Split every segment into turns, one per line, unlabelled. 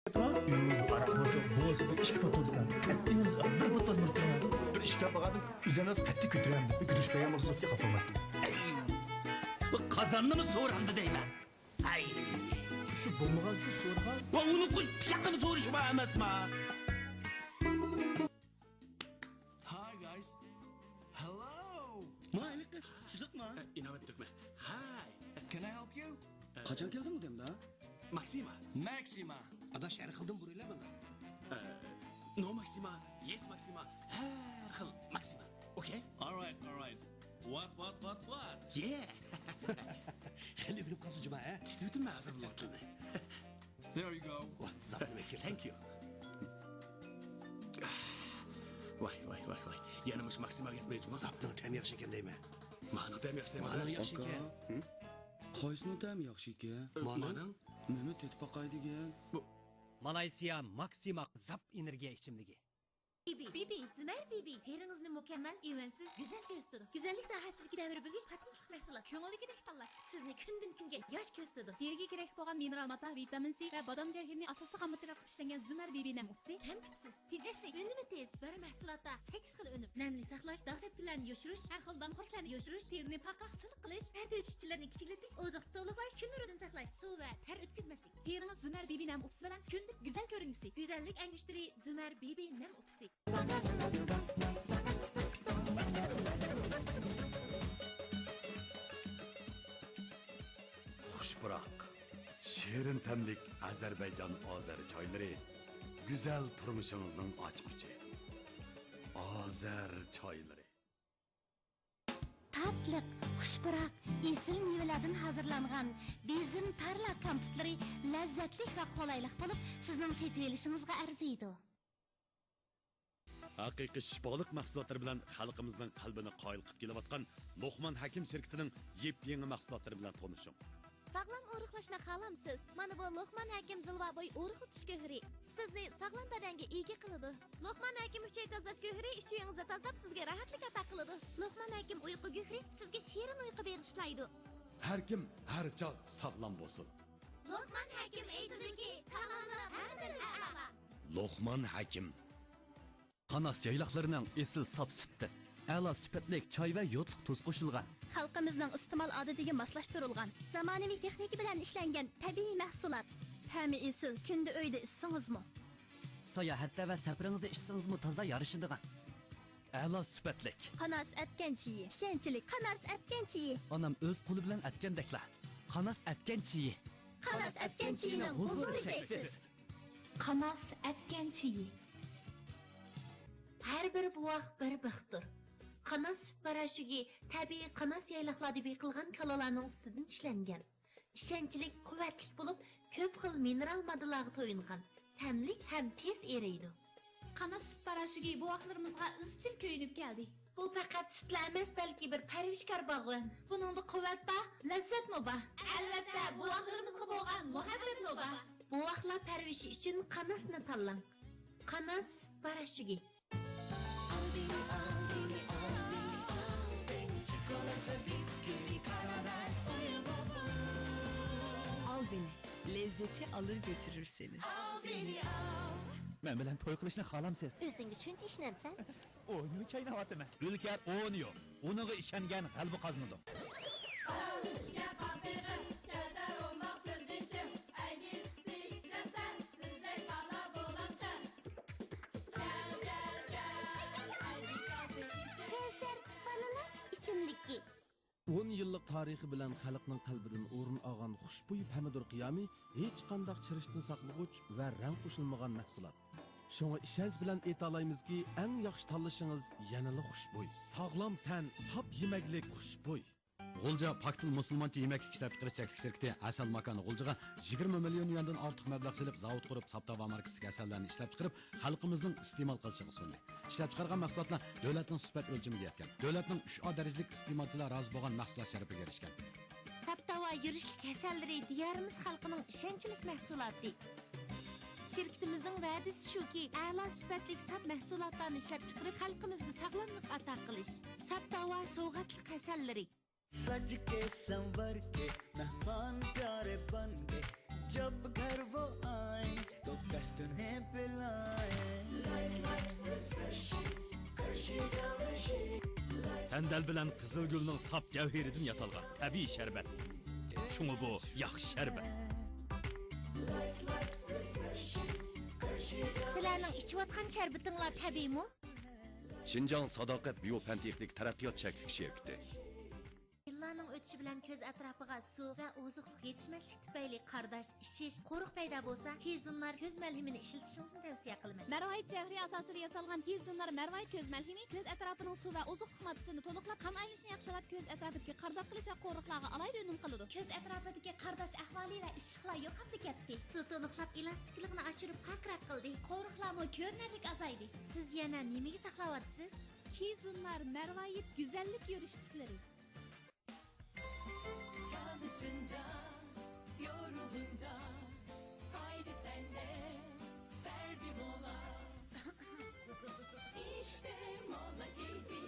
Uyimiz aroq bo'lsa, bo'lsa 2 botolka. Attimiz 1 botol murta. Bir ishga bagadim, üzeriniz qattiq ko'tiramdi. Ko'tirishmagan mahsulotga qatolmaydi.
Bu qozonni mi so'randi deyman. Ay.
Shu bo'lmagancha so'rgan.
Va uni qo'y pishaqni so'rish va emasmi?
Hi guys. Hello.
Mayli, sizlikmi? Inobat to'kma. Hi.
Can I help you?
Qachon kelding u demda?
Maxima.
Maxima.
Adash har xildan buringlar mana.
No Maxima. Yes Maxima. Har xil Maxima. Okay?
All right. What?
Yeah.
Xilli bilib qoldi juma, ha?
Titibim hozir bularni.
There you go.
Zapni kel.
Thank you. Voy. Yana mush Maximaga yetmaydi.
Zapni tam yaxshi ekan deyman.
Ma'no ham yaxshi deyman.
Ma'no yaxshi ekan.
Qaysini tam yaxshi ekan?
Ma'no?
Nima tetib qaqaydigan?
Malayziya Maxima Zap energiya ichimligi.
Bibi, Zümer Bibi, teringizni mukammal, emansiz, go'zal ko'rsatadi. Go'zallik sohasidagi davr bilgich patentlik mahsulot. Ko'ngildagidek tanlash sizni kundan kunga yosh ko'rsatadi.
Teriga kerak bo'lgan mineral mata, vitamin C va bodom jawharining asosiy qammatida ishlangan Zümer Bibi namsi
ham kuchsiz, tejashli, unumi tez, bir mahsulotda 8 xil unum. Namli saqlash, dog' tepkilarni yoshirish,
har xil damxo'rliklarni yoshirish, terini paqaq silq qilish,
pardozchilarni kichiklatish, oziq to'liqlash, kun nuridan saqlash, suv va ter o'tkazmaslik.
Teriniz Zümer Bibi nam upsi bilan kundalik go'zal ko'ringisi.
Go'zallik angushtiri Zümer Bibi nam upsi.
Xushbiroq, shirin tamlik Ozarbayjon ozar choylari, go'zal turmushimizning ochquchi. Ozar choylari.
Tatliq, xushbiroq, esil mevalardan hazırlangan bezim tarla konfetlari lazzatli va qulaylik bo'lib, sizning setilishingizga arziydi.
Haqiqiy shifolik mahsulotlari bilan xalqimizning qalbini qoyil qilib kelayotgan Luqman Hakim shirkatining yep-yangi mahsulotlari bilan tanishing.
Sağlam o'riqlashni xohlamsiz? Mana bu Luqman Hakim Zilvaboy o'riqlatish go'hri sizni sog'lom badanga ega qiladi. Luqman Hakim uchay tozalash go'hri ishingizda tozalab sizga rahatlik ato qiladi. Luqman Hakim uyqu go'hri sizga shirin uyqu bag'ishlaydi.
Har kim har chog' sog'lom bo'lsin.
Luqman Hakim aytadiki, sog'lomlik hammadan a'lo.
Luqman Hakim
Qanas yayloqlarining esil sap sütdi. A'lo sifatli choy va yotliq tuz qo'shilgan.
Xalqimizning iste'mol odatiga moslashtirilgan,
Zamonaviy texnika bilan ishlangan tabiiy mahsulot.
ta'mi esil, kunda uyda issingizmi?
Sayohatda va safaringizda ishsingizmi toza yarishadigan. A'lo sifatli.
Qanas atganchiyi, ishonchlik,
Qanas atganchiyi.
Onam o'z qo'li bilan atgandeklar. Qanas atganchiyi.
Qanas atganchiyining huzuri cheksiz.
Qanas atganchiyi.
Har bir buvoq bir bixtir. Qanas sut parashugi tabiiy qanas yayloqlarda beqilgan kalalarning ustidan ishlangan. Ishonchlik, quvvatli bo'lib, ko'p xil mineral moddalarga to'yingan. Tamlik ham tez eriydi.
Qanas sut parashugi buvoqlarimizga izchil ko'yinib keldi.
Bu faqat sutlar emas, balki bir parvishkor bog'on.
Buningda quvvat bor, lazzatmi bor? Albatta, buvoqlarimizga bo'lgan muhabbatmi bor?
Buvoqlar parvishi uchun qanasni tanlang. Qanas sut parashugi.
Al beni, lezzeti alır götürür seni.
Men bilan to'y qilishni xohlamsiz?
O'zing shuncha ishnamsan?
O'yinni chaynayapman. Ulkar o'niyo. Uniga ishongan qalbi qazmadi.
Kevser balalar ichimligi.
10 yillik tarixi bilan xalqning qalbidan o'rin olgan xushbo'y Pomidor qiyomi hech qanday chirishdan saqlag'uch va rang qo'shilmagan mahsulot. Shunga ishonch bilan aytaolamizki, eng yaxshi tanlashingiz yanada xushbo'y. Sog'lom tan, sop yemaklik xushbo'y.
G'ulja Paktil musulmoncha yemaklik ishlab chiqarish shirkati Asal makoni G'uljaga 20 million yuandan ortiq mablag' selib zavod qurib, Saptava markasidagi asallarni ishlab chiqarib, xalqimizning iste'mol qilishiga sundi. Ishlab chiqargan mahsulotlar davlatning sifat o'lchamiga yetgan. Davlatning 3A darajalik iste'molchilar rozi bo'lgan mahsulot sharafiga erishgan.
Saptava yurishlik asallari diyorimiz xalqining ishonchlik mahsuloti. Şirketimizin va'dasi shuki, a'lo sifatli sap mahsulotlarni ishlab chiqarib, xalqimizga sog'lomlik ato qilish. Saptava sovg'atli asallari.
सज के संवर के मेहमान प्यारे बन के जब घर वो आए तो
Sandal bilan Qizilgulning sap javheridan yasalgan tabiiy sharbat. Shunga bu yaxshi sharbat.
Sizlarning ichayotgan sharbatinglar tabiiymi?
Şinjan Sadaqat Biopentexnik Taraqqiyot Şəklik şirkəti.
Yıllarning o'tishi bilan ko'z atrofiga suv va oziqlik yetishmaslik tufayli qardash, ishish, qo'riq paydo bo'lsa, Kizunlar ko'z malhimini ishlatishingizni tavsiya qilaman.
Marvayit javhari asosida yasalgan Kizunlar Marvayit ko'z malhimi ko'z atrofining suv va oziqlik moddasini to'liqlab, qon aylanishini yaxshilab, ko'z atrofidagi qardoq qilish va qo'riqlarga alayda unum qiladi. Ko'z atrofidagi qardosh ahvoli va ishiqlar yo'qolib ketdi.
Suv to'liqlab elastikligini oshirib paqrat qildi.
Qo'riqlarmi ko'rinarlik azaydi.
Siz yana nimaga saqlayapsiz?
Kizunlar Marvayit go'zallik yurishliklari.
Çalışınca, yorulunca, haydi sen de ver bir mola. İşte mola keyfi,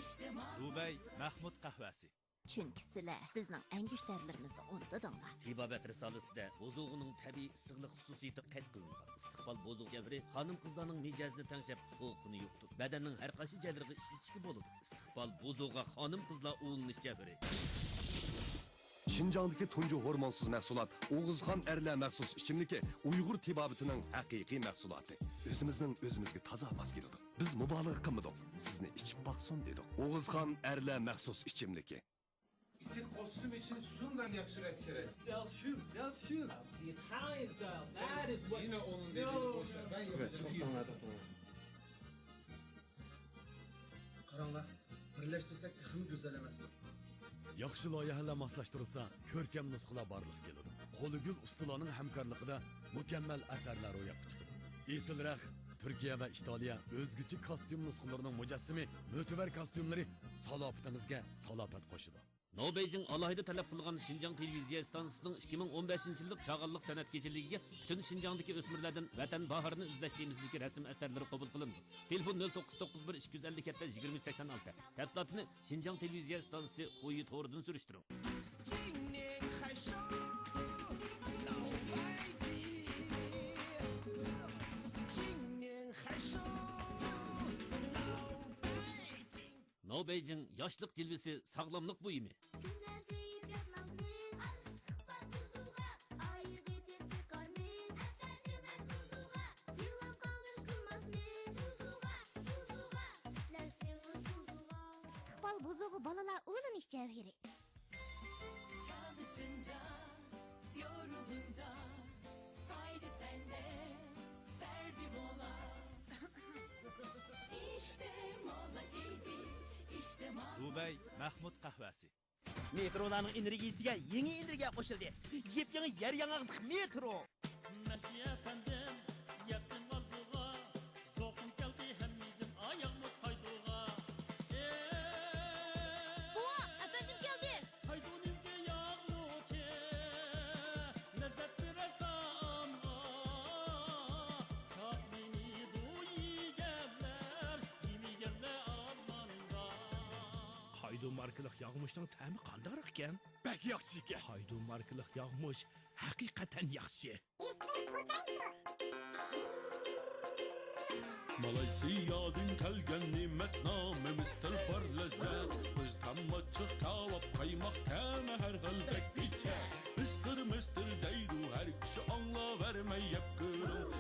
işte mola.
Dubay Mahmud qahvasi.
Chunki sizlar bizning angushtarlarimizni unutdinglar.
Tibobat risolasida bozug'ining tabiiy issiqlik xususiyati qayd qilingan. Istiqbol bozug' javri xonim qizlarning mijozini tangshab huquqini yo'qdir. Badanning har qaysi joylariga ishlatishga bo'ladi. Istiqbol bozug'iga xonim qizlar ulanish javri.
Şinjandagi tunji hormonsiz mahsulot Oğuzxon erlar maxsus ichimligi Uyg'ur tibobatining haqiqiy mahsuloti. O'zimizga toza mos keladi. Biz mubolag'a qilmadik. Sizni ichib baqsin dedik. Oğuzxon erlar maxsus ichimligi.
Bizim kostüm için şundan yakışır kerek. Selçuk. The Italian style. That is what... Yine onun dediği boşver. Ben yapacağım. Karanlar, birleştirsek daha güzel emas.
Yaxshi loyihalar moslashtirilsa, ko'rkam nusxalar barliq keladi. Qo'ligul ustolarning hamkorligida mukammal asarlar ro'yobga chiqadi. Esilroq, Turkiya va Italiya o'zgacha kostyum nusxalarining mujassimi, mo'tabar kostyumlari salobatingizga salobат qo'shadi.
No Beijing alohida talab qilgan Xinjiang televiziya stansiyasining 2015-yillik chag'anliq san'at kechaligiga butun Xinjiangdagi o'smirlardan vatan bahorini izlashdagi rasm asarlari qabul qilindi. Telefon 0991 257 2386. Tafsilotni Xinjiang televiziya stansiyasi qo'yi to'g'ridan surishtiring. No Beijing yoshlik jilvisi sog'lomlik buyumi.
Istiqbol bozug'i bolalar o'lanish javheri.
Çalışınca, yorulunca, haydi sen de ver bir mola. İşte mola keyfi, işte mola.
Dubay Mahmud qahvasi.
Metrolarning energiyasiga yangi energiya qo'shildi. Yep-yangi yer yang'oqlik metro.
Masiya pandim, yettim orzuga, zo'qim keldi hammidim ayağımız hayduga.
Buva, efendim geldi.
Haydunimge yağmurke, lezzet birer tamga. Çak beni duyi geller, kimi geller armanda.
Haydun markalık yağmışdan ta'mi qandoq ekan?
Bak yaxshi ekan.
Haydun markalık yağmış haqiqatan yaxshi.
Malayziyadan kelgan ne'matnoma Mr. Parlazat biz tammachiq kavob qaymoq ta'mi har xil bakpicha Mr. deydu har kishi anglavermay yeb ko'ring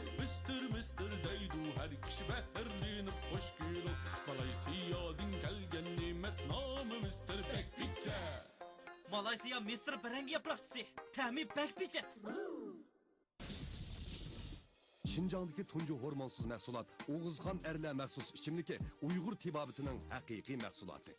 Mr. deydu har kishi bahrlanib xush ko'ring Malayziyadan kelgan ne'matnoma Mr. Bakpicha
Malayziya Mr. Barang yaproqchisi. Ta'mi bakpichat.
Şinjandagi tunji hormonsiz mahsulot Oğuzxon erlar maxsus ichimligi Uyg'ur tibobatining haqiqiy mahsuloti.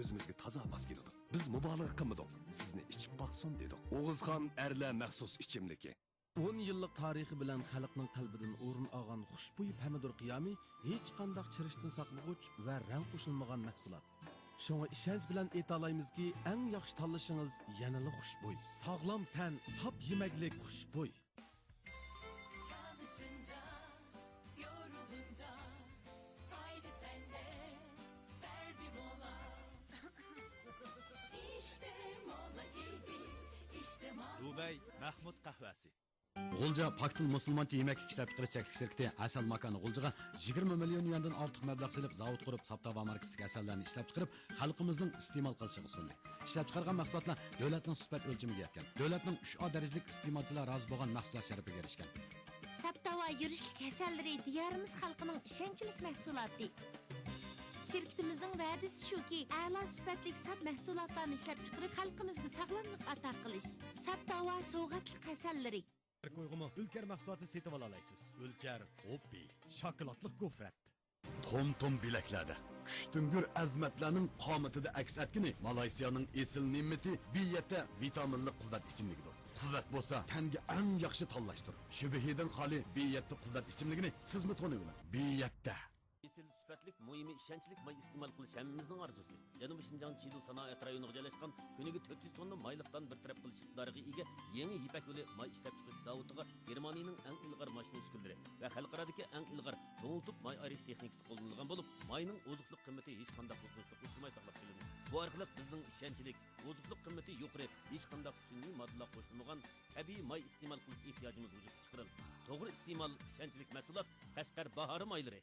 O'zimizga toza mos keladi. Biz mubolag'a qilmadik. Sizni ichib baqsin dedik. Oğuzxon erlar maxsus ichimligi.
10 yillik tarixi bilan xalqning qalbidan o'rin olgan xushbo'y pomidor qiyomi hech qanday chirishdan saqlag'uch va rang qo'shilmagan mahsulot. Shunga ishonch bilan aytaolamizki, eng yaxshi tanlashingiz yanada xushbo'y. Sog'lom tan, sop yemaklik xushbo'y.
Çalışınca, yorulunca, haydi sen de ver bir mola. İşte mola keyfi, işte mola.
Dubay Mahmud qahvasi.
G'ulja Paktil musulmoncha yemaklik ishlab chiqarish şirkati Asal makoni G'uljaga 20 million yuandan ortiq mablag' selib zavod qurib, Saptava markasidagi asallarni ishlab chiqarib, xalqimizning iste'mol qilishiga sundi. Ishlab chiqargan mahsulotlar davlatning sifat o'lchamiga yetgan. Davlatning 3A darajalik iste'molchilar rozi bo'lgan mahsulot sharafiga erishgan.
Saptava yurishlik hasalları diyarımız xalqının ishonchlik mahsuloti. Şirketimizin va'dasi shuki, a'lo sifatli sap mahsulotlarni ishlab chiqarib, xalqimizga sog'lomlik ato qilish. Saptava sovg'atlik hasalları.
Qo'yg'imi Ulkar mahsulotni setib ola olasiz. Ulkar, Hoppi, shokoladli gofrat.
Tom bilaklarda. Kuchtungur azmatlarning qomatida aks etgini Malayziyaning esil ne'mati biyatda vitaminli quvvat ichimligidir. Quvvat bo'lsa, tanga eng yaxshi tanlashdir. Shubihidan xoli biyatda quvvat ichimligini sizmi taniysiz? Biyatda
Esil sifatlik, muhimi ishonchlik may iste'mol qilish hammamizning orzusi. Janubiy Shinjang Chidu sanoat rayoniga joylashgan kuniga 400 tonna mayliqdan bir taraf qilish iqtidoriga ega yangi Ipak yo'li may ishlab chiqarish zavodiga Germaniyaning eng ilg'or mashina uskunalari va xalqarodagi eng ilg'or to'ltib may ayrish texnikasi qo'llanilgan bo'lib, mayning oziqlik qimmati hech qanday xususlik o'tmay saqlab kelinadi. Bu orqali bizning ishonchlik, oziqlik qimmati yuqori, hech qanday sun'iy moddalar qo'shilmagan tabiiy may iste'mol qilish ehtiyojimiz vujudga chiqarildi. To'g'ri iste'mol ishonchlik mahsulot Qashqar bahori maylari.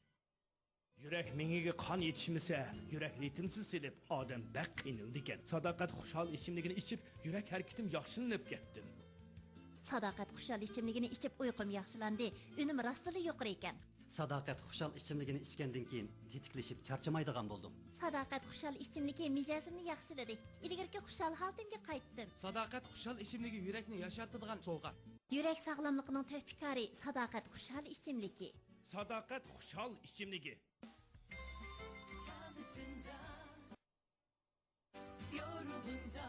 Yürek mengiga qon yetishmasa, yürek ritimsiz selib, odam baq qiynaldi ekan. Sadoqat xushal ichimligini ichib, yürek harakatim yaxshilanib ketdi.
Sadoqat xushal ichimligini ichib uyqum yaxshilandi, unim rostili yuqori ekan.
Sadoqat xushal ichimligini ichgandan keyin tetiklashib charchamaydigan bo'ldim.
Sadoqat xushal ichimligi mijozimni yaxshiladi. Ilgirki xushal holatimga qaytdim.
Sadoqat xushal ichimligi yurakni yashartiradigan sovg'a.
Yurak sog'lomligining tavfikori Sadoqat xushal ichimligi.
Sadoqat xushal ichimligi.
Yorulunca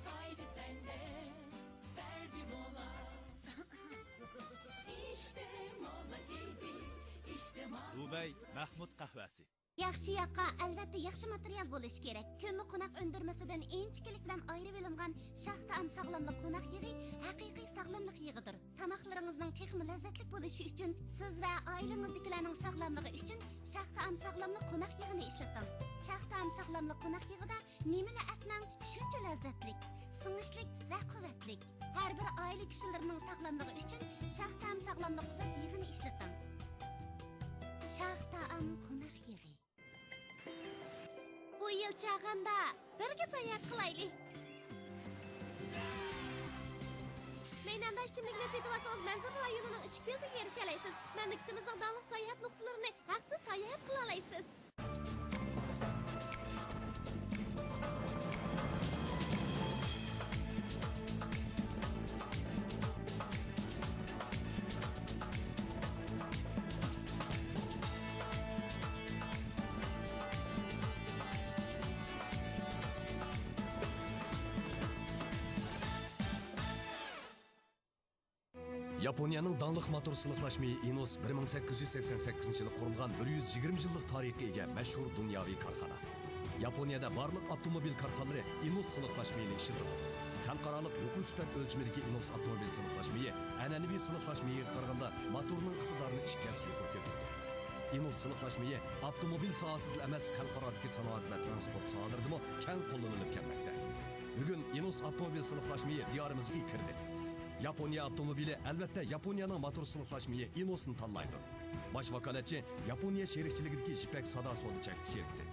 haydi sen de ver bir mola. İşte mola geldi, işte mola.
Dubay Mahmud qahvasi.
Yaxshi yoqqa albatta yaxshi material bo'lish kerak. Ko'mir qo'noq undirmasidan inchiklik bilan ayirib olingan shoh taom sog'lomlik qo'noq yig'i haqiqiy sog'lomlik yig'idir. Tamoqlaringizning texmi lazzatli bo'lishi uchun siz va oilangizdagilarning sog'lomligi uchun shoh taom sog'lomlik qo'noq yig'ini ishlating. Shoh taom sog'lomlik qo'noq yig'ida nemini atnang shuncha lazzatli, singishlik va quvvatli. Har bir oila kishilarining sog'lomligi uchun shoh taom sog'lomlik yig'ini ishlating. Shoh taom qo'noq yig'i. Bu yil chag'anda birga sayohat qilaylik. Meynanda ichimlikni setib olsangiz, Manzur rayonining ishik ko'ziga erisha olasiz. Mamlakatimizning davlat sayohat nuqtalarini haqsiz sayohat qila olasiz.
Yaponiyaning dаңлык мотор сыныклашмы Inos 1888 yılı qurilgan 120 yıllık tarixiga ega mashhur dunyoviy korxona. Yaponiyada barliq avtomobil korxonalari Inos sыныклашмыйni ishlatiladi. Xalqarалық yuqori sifat o'lchimidagi Inos avtomobil sыныклашмыйi an'anaviy sыныклашмыйga qaraganda motorning iqtidorini 2 hassa yuqori ko'taradi. Inos sыныклашмыйi avtomobil sohasida emas, xalqarodagi sanoat va transport sohalarida keng qo'llanilib kelmoqda. Bugun Inos avtomobil sыныклашмыйi diyorimizga kirdi. Yaponiya avtomobili albatta Yaponiyaning motor sыныклашмыйi Inos'ni tanlaydi. Baş vakalatchi Yaponiya sherikchiligidagi Jipak Sada Sodi cheklik sherikti.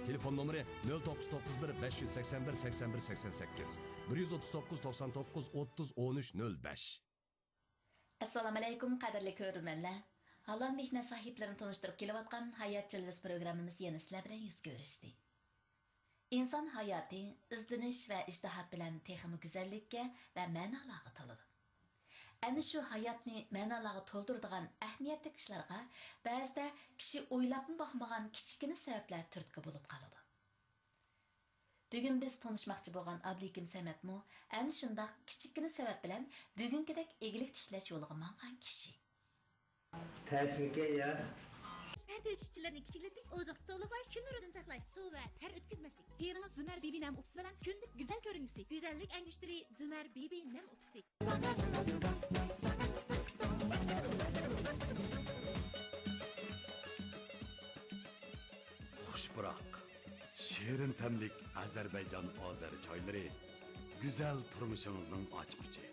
Telefon nomeri 0991 581 81 88 139 99 30 13 05.
Assalomu alaykum qadrli ko'ruvchilar. Halol mehnat sahiblarini tanishtirib kelayotgan Hayot Jilvas programmamiz yana sizlar bilan yuz ko'rishdi. İnsan hayoti izdinish va ijtihod bilan texmi go'zallikka va ma'nolarga to'ladi. Ana shu hayotni ma'nolarga to'ldiradigan ahamiyatli ishlarga ba'zida kishi o'ylabmi boqmagan kichikina sabablar turtki bo'lib qoladi. Bugun biz tanishmoqchi bo'lgan Abdulikim Samatmo ana shunday kichikina sabab bilan bugünkidek egilik tiklash yo'liga mangan kishi.
Teşekkür ya.
Perde işçilerini kiçikletmiş, oziq to'liqlash, kun nuridan saqlash, suv va ter o'tkazmaslik. Teringiz Zumar Bibi nem upsi bilan kunlik go'zal ko'rinishsi. Go'zallik endushtri Zumar Bibi nem upsi.
Xushbiroq, shirin tamlik Ozarbayjon ozari choylari, go'zal turmushingizning ochquchi.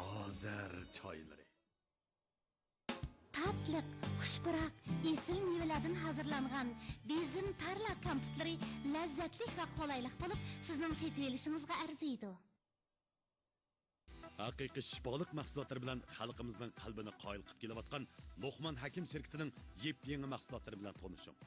Azər çayları.
Tatliq, xushpurak, esil mevalardan hazırlangan bizim tarla kompotları lezzetli ve kolaylık bulup sizning setib olishingizga arziydi.
Haqiqiy shifoliq mahsulotlari bilan xalqimizning qalbini qoyil qilib kelayotgan Luqman Hakim şirketining yep-yangi mahsulotlari bilan tanishing.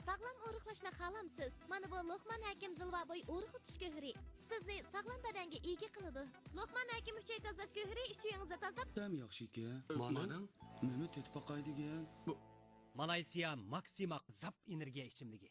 Sağlam o'riqlashni xohlamsiz? Mana bu Luqman Hakim Zilvaboy o'riqlatish go'hri. Sizni sağlam badanga ega qiladi. Luqman Hakim uchay tozalash go'hri ishingizda tozalab.
Tam yaxshi ekan.
Mananing
nima tetib qo'ydigan? Bu Malayziya Maxima zap energiya ichimligi.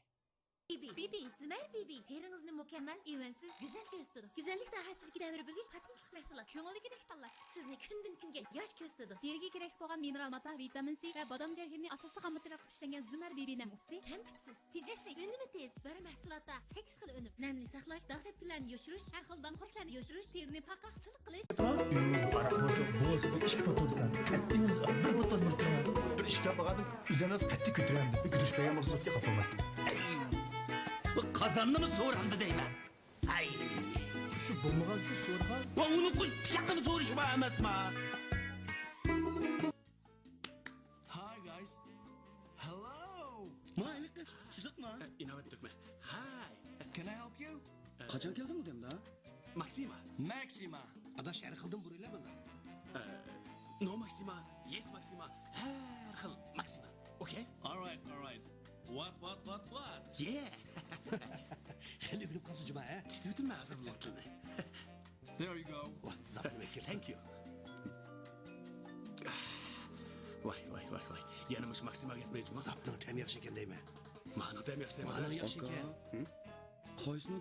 Bibi, Zümer Bibi, teringizni mukammal, evansiz, güzel ko'rsatadi. Güzellik sohasidagi davr bo'lgach, patentlik mahsulot.
Ko'ngildagidek tanlash.
Sizni kundan kunga yosh ko'rsatadi.
Teriga kerak bo'lgan mineral mata, vitamin C va bodom jawharining asosiy qammatlar qilib ishlangan Zümer Bibi namusi
ham kuchsiz. Tejashli, unumi tez. Bir mahsulotda 8 xil unum. Namli saqlash, dog' tepkilarni yoshirish,
har xil damxo'rliklarni yoshirish, terini paqaq silliq qilish.
Uyingiz aroq bo'lsa, bo'z bir ish qilib turgan. Qattingiz bir botol murtiran. Bir ish qilib qoldim. Üzeriniz qatti ko'taram. Kutirishmagan mahsulotga qatolmaydi.
Bu qozonni so'randi deyman. Hay.
Shu bo'lmagancha so'rgan.
Bu uni pichoqni so'rish va emasmi?
Hi guys. Hello.
Mayli, chiqma. Inovat to'kma. Hi.
Can I help you?
Qachon kelding u demda?
Maxima.
Maxima.
Adash har xildan buringlar bunda. No Maxima. Yes Maxima. Har xil Maxima. Okay?
All right. What?
Yeah. Xeli bilib qolsa juma, ha? Titibitmi hozir bularni?
There you go.
Thank you. Voy. Yana mush Maxima yetmaydi. Zapni ham yaxshi ekan deyman. Ma'no ham yaxshi deyman.
Qaysi